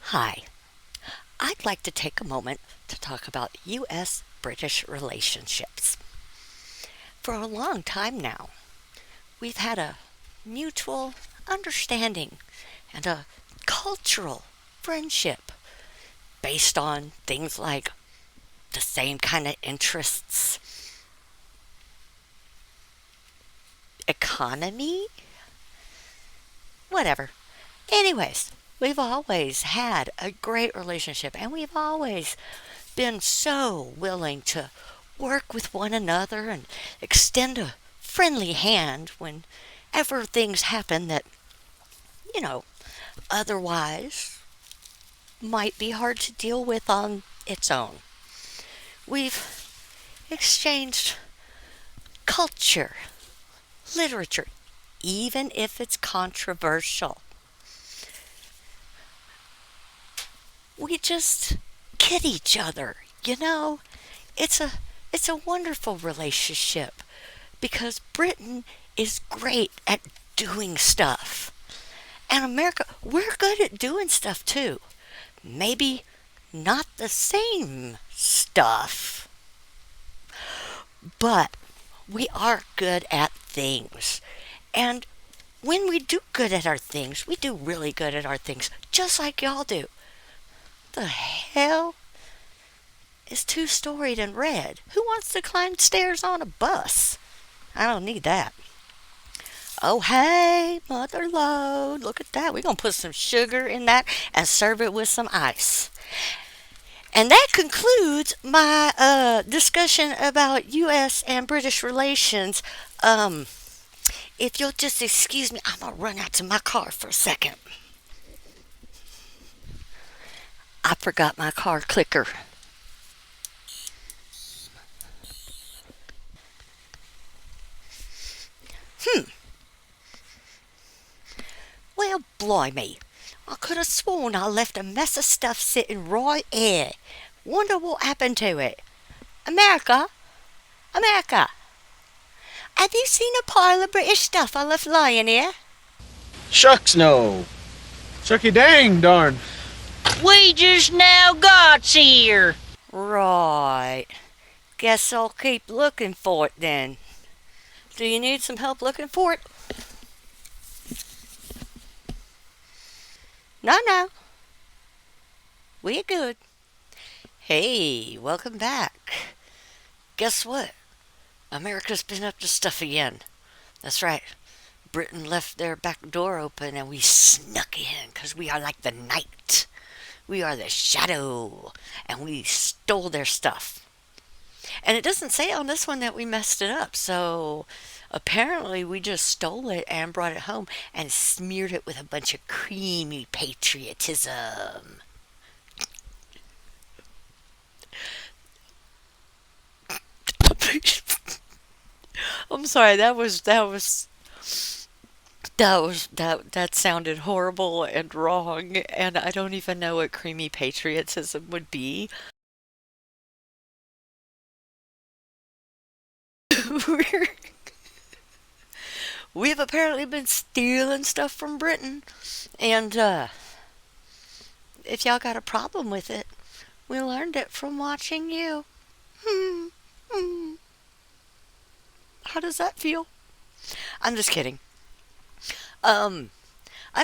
Hi, I'd like to take a moment to talk about U.S. British relationships. For a long time now, we've had a mutual understanding and a cultural friendship based on things like the same kind of interests, economy, whatever. Anyways, we've always had a great relationship and we've always been so willing to work with one another and extend a friendly hand whenever things happen that, you know, otherwise might be hard to deal with on its own. We've exchanged culture, literature, even if it's controversial. We just kid each other, you know? It's a it's a wonderful relationship because Britain is great at doing stuff. And America, we're good at doing stuff too. Maybe not the same stuff, but we are good at things. And when we do good at our things, we do really good at our things, just like y'all do. The hell is two-storied and red? Who wants to climb stairs on a bus? I don't need that. Oh, hey, mother load. Look at that. We're going to put some sugar in that and serve it with some ice. And that concludes my discussion about U.S. and British relations. If you'll just excuse me, I'm going to run out to my car for a second. I forgot my car clicker. Well, blimey. I could have sworn I left a mess of stuff sitting right here. Wonder what happened to it. America? America? Have you seen a pile of British stuff I left lying here? Shucks no. Shucky dang darn. We just now got here. Right. Guess I'll keep looking for it then. Do you need some help looking for it? No. We're good. Hey, welcome back. Guess what? America's been up to stuff again. That's right. Britain left their back door open and we snuck in because we are like the night. We are the shadow and we stole their stuff. And it doesn't say on this one that we messed it up, so apparently we just stole it and brought it home and smeared it with a bunch of creamy patriotism. I'm sorry, that sounded horrible and wrong, and I don't even know what creamy patriotism would be. We've apparently been stealing stuff from Britain, and if y'all got a problem with it, we learned it from watching you. How does that feel? I'm just kidding. I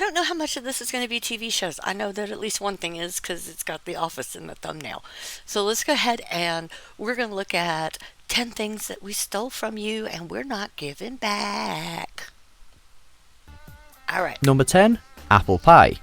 don't know how much of this is going to be TV shows. I know that at least one thing is because it's got The Office in the thumbnail. So let's go ahead and we're going to look at 10 things that we stole from you and we're not giving back. All right. Number 10. Apple pie.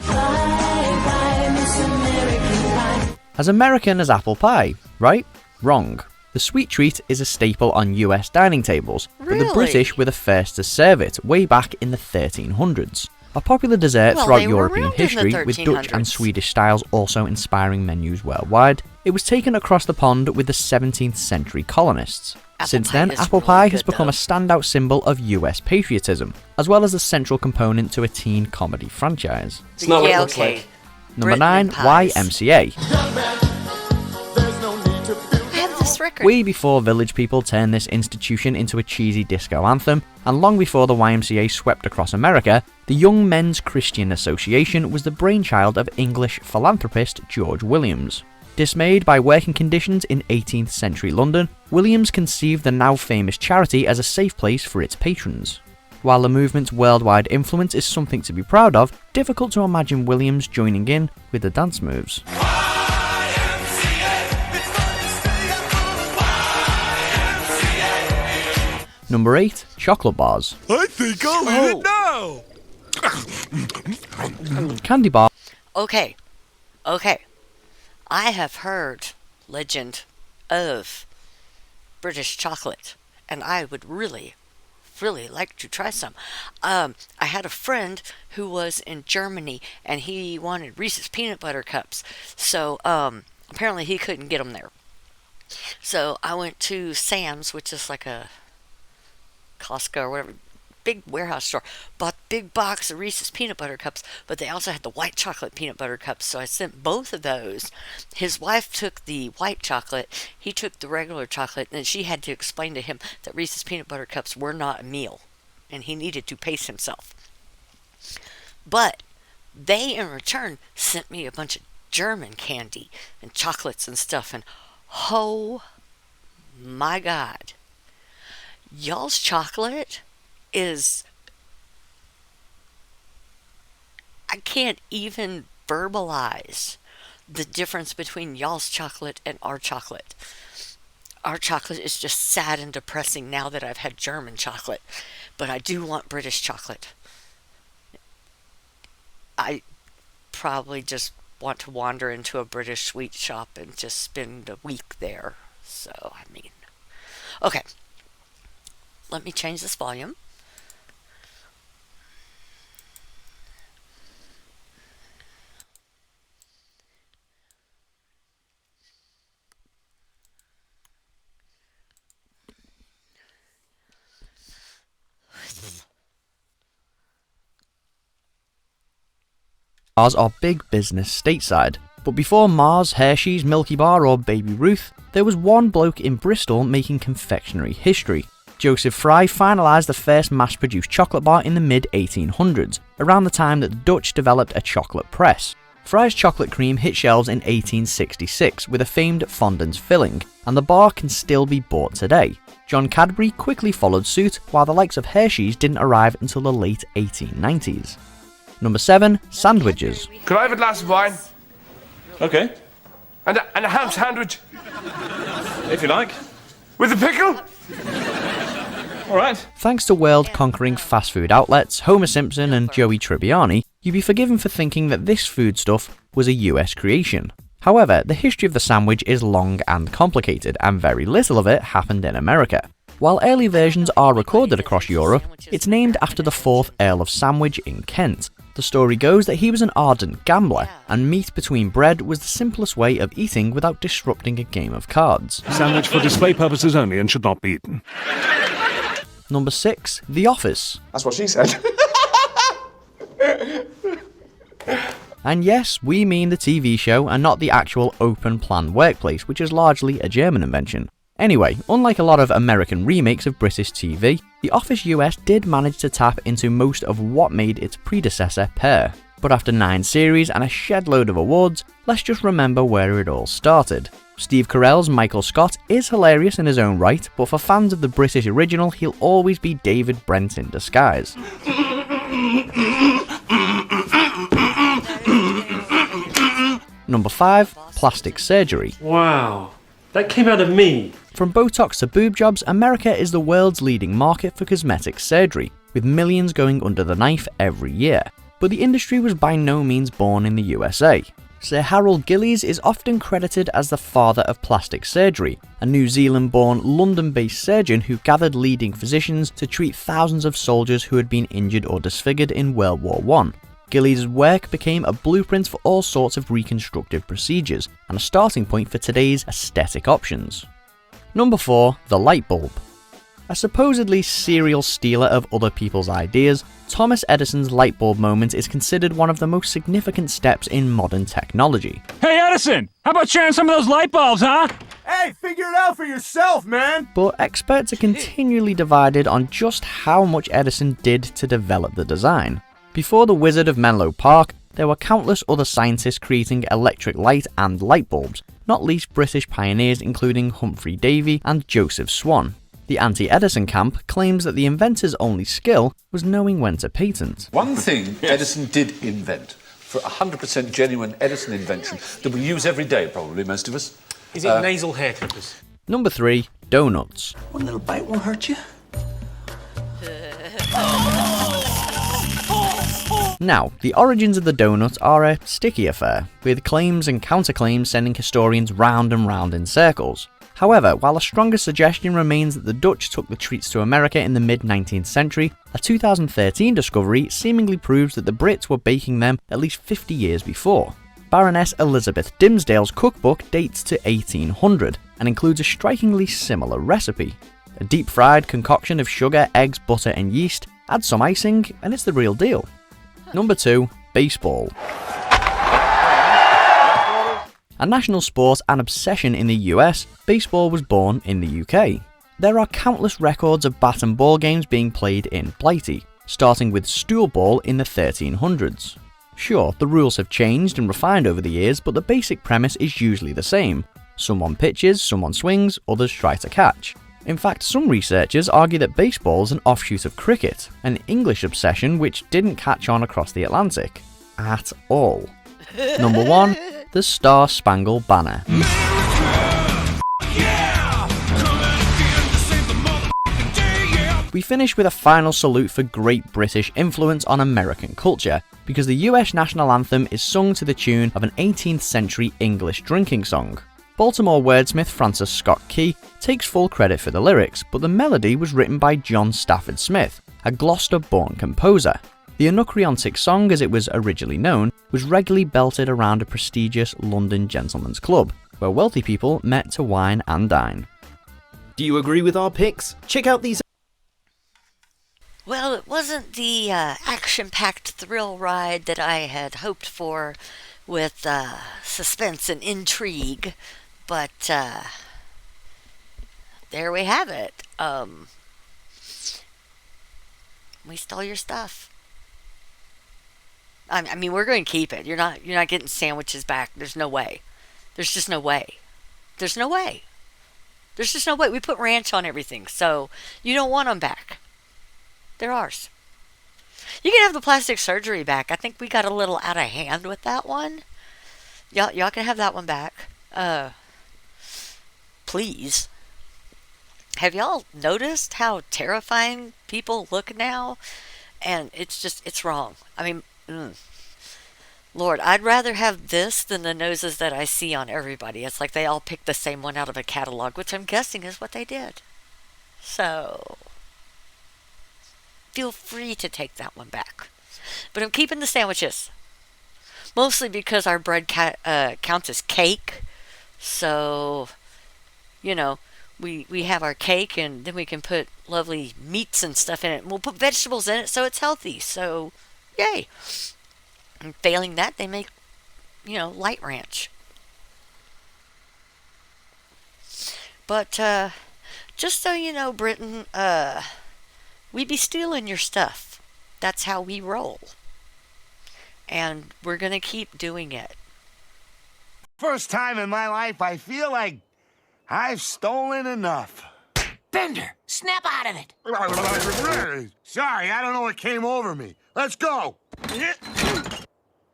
As American as apple pie, right? Wrong. The sweet treat is a staple on US dining tables, but the Really? British were the first to serve it way back in the 1300s. A popular dessert Well, throughout they were European around in the history, with Dutch and 1300s. Swedish styles also inspiring menus worldwide. It was taken across the pond with the 17th century colonists. Apple Since pie then, is apple really pie has good, become though. a standout symbol of US patriotism, as well as a central component to a teen comedy franchise. It's not what it Yeah, looks okay. like. Number Britain 9. and pies. YMCA. I have this this record. way before village people turned this institution into a cheesy disco anthem, and long before the YMCA swept across America, the Young Men's Christian Association was the brainchild of English philanthropist George Williams. Dismayed by working conditions in 18th century London, Williams conceived the now famous charity as a safe place for its patrons. While the movement's worldwide influence is something to be proud of, difficult to imagine Williams joining in with the dance moves. Number 8. Chocolate bars. I think I'll eat it now! Candy bar. Okay. I have heard legend of British chocolate, and I would really like to try some. I had a friend who was in Germany, and he wanted Reese's peanut butter cups. So apparently he couldn't get them there. So I went to Sam's, which is like a Costco or whatever, big warehouse store, bought a big box of Reese's peanut butter cups, but they also had the white chocolate peanut butter cups, so I sent both of those. His wife took the white chocolate, he took the regular chocolate, and she had to explain to him that Reese's peanut butter cups were not a meal, and he needed to pace himself. But they, in return, sent me a bunch of German candy and chocolates and stuff, and oh my God. Y'all's chocolate is... I can't even verbalize the difference between y'all's chocolate and our chocolate. Our chocolate is just sad and depressing now that I've had German chocolate, but I do want British chocolate. I probably just want to wander into a British sweet shop and just spend a week there. So, I mean... Okay. Let me change this volume. Bars are big business stateside, but before Mars, Hershey's, Milky Bar or Baby Ruth, there was one bloke in Bristol making confectionery history. Joseph Fry finalised the first mass-produced chocolate bar in the mid-1800s, around the time that the Dutch developed a chocolate press. Fry's chocolate cream hit shelves in 1866 with a famed fondant filling, and the bar can still be bought today. John Cadbury quickly followed suit, while the likes of Hershey's didn't arrive until the late 1890s. Number 7. Sandwiches. Could I have a glass of wine? Okay, And a ham sandwich? if you like. With a pickle? All right. Thanks to world-conquering fast food outlets, Homer Simpson and Joey Tribbiani, you'd be forgiven for thinking that this foodstuff was a US creation. However, the history of the sandwich is long and complicated, and very little of it happened in America. While early versions are recorded across Europe, it's named after the 4th Earl of Sandwich in Kent. The story goes that he was an ardent gambler, and meat between bread was the simplest way of eating without disrupting a game of cards. Sandwich for display purposes only and should not be eaten. Number 6. The Office. That's what she said. And yes, we mean the TV show and not the actual open-plan workplace, which is largely a German invention. Anyway, unlike a lot of American remakes of British TV, The Office US did manage to tap into most of what made its predecessor pair. But after 9 series and a shed load of awards, let's just remember where it all started. Steve Carell's Michael Scott is hilarious in his own right, but for fans of the British original, he'll always be David Brent in disguise. Number 5. Plastic surgery. Wow, that came out of me. From Botox to boob jobs, America is the world's leading market for cosmetic surgery, with millions going under the knife every year. But the industry was by no means born in the USA. Sir Harold Gillies is often credited as the father of plastic surgery, a New Zealand-born, London-based surgeon who gathered leading physicians to treat thousands of soldiers who had been injured or disfigured in World War I. Gillies' work became a blueprint for all sorts of reconstructive procedures, and a starting point for today's aesthetic options. Number 4. The light bulb. A supposedly serial stealer of other people's ideas, Thomas Edison's light bulb moment is considered one of the most significant steps in modern technology. Hey, Edison! How about sharing some of those light bulbs, huh? Hey, figure it out for yourself, man! But experts are continually divided on just how much Edison did to develop the design. Before the Wizard of Menlo Park, there were countless other scientists creating electric light and light bulbs, not least British pioneers including Humphrey Davy and Joseph Swan. The anti-Edison camp claims that the inventor's only skill was knowing when to patent. One thing Edison did invent, for 100% genuine Edison invention, that we use every day, probably, most of us. Is it nasal hair clippers? Number 3. Donuts. One little bite won't hurt you. Now, the origins of the donut are a sticky affair, with claims and counterclaims sending historians round and round in circles. However, while a stronger suggestion remains that the Dutch took the treats to America in the mid-19th century, a 2013 discovery seemingly proves that the Brits were baking them at least 50 years before. Baroness Elizabeth Dimsdale's cookbook dates to 1800 and includes a strikingly similar recipe. A deep-fried concoction of sugar, eggs, butter and yeast, add some icing, and it's the real deal. Number 2. Baseball. A national sport and obsession in the US, baseball was born in the UK. There are countless records of bat and ball games being played in Blighty, starting with stool ball in the 1300s. Sure, the rules have changed and refined over the years, but the basic premise is usually the same. Someone pitches, someone swings, others try to catch. In fact, some researchers argue that baseball is an offshoot of cricket, an English obsession which didn't catch on across the Atlantic. At all. Number 1. The Star-Spangled Banner. We finish with a final salute for Great British influence on American culture, because the US national anthem is sung to the tune of an 18th century English drinking song. Baltimore wordsmith Francis Scott Key takes full credit for the lyrics, but the melody was written by John Stafford Smith, a Gloucester-born composer. The Anacreontic song, as it was originally known, was regularly belted around a prestigious London gentleman's club, where wealthy people met to wine and dine. Do you agree with our picks? Check out these. Well, it wasn't the action-packed thrill ride that I had hoped for with suspense and intrigue, but there we have it. We stole your stuff. I mean, we're going to keep it. You're not getting sandwiches back. There's no way. There's just no way. There's no way. There's just no way. We put ranch on everything, so you don't want them back. They're ours. You can have the plastic surgery back. I think we got a little out of hand with that one. Y'all can have that one back. Please. Have y'all noticed how terrifying people look now? And it's wrong. I mean, Lord, I'd rather have this than the noses that I see on everybody. It's like they all picked the same one out of a catalog, which I'm guessing is what they did. So, feel free to take that one back. But I'm keeping the sandwiches. Mostly because our bread counts as cake. So, you know, we have our cake and then we can put lovely meats and stuff in it. And we'll put vegetables in it so it's healthy. So, yay. And failing that, they make, light ranch. But, just so you know, Britain, we be stealing your stuff. That's how we roll. And we're going to keep doing it. First time in my life, I feel like I've stolen enough. Bender, snap out of it. Sorry, I don't know what came over me. Let's go.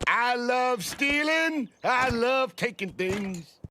I love stealing. I love taking things.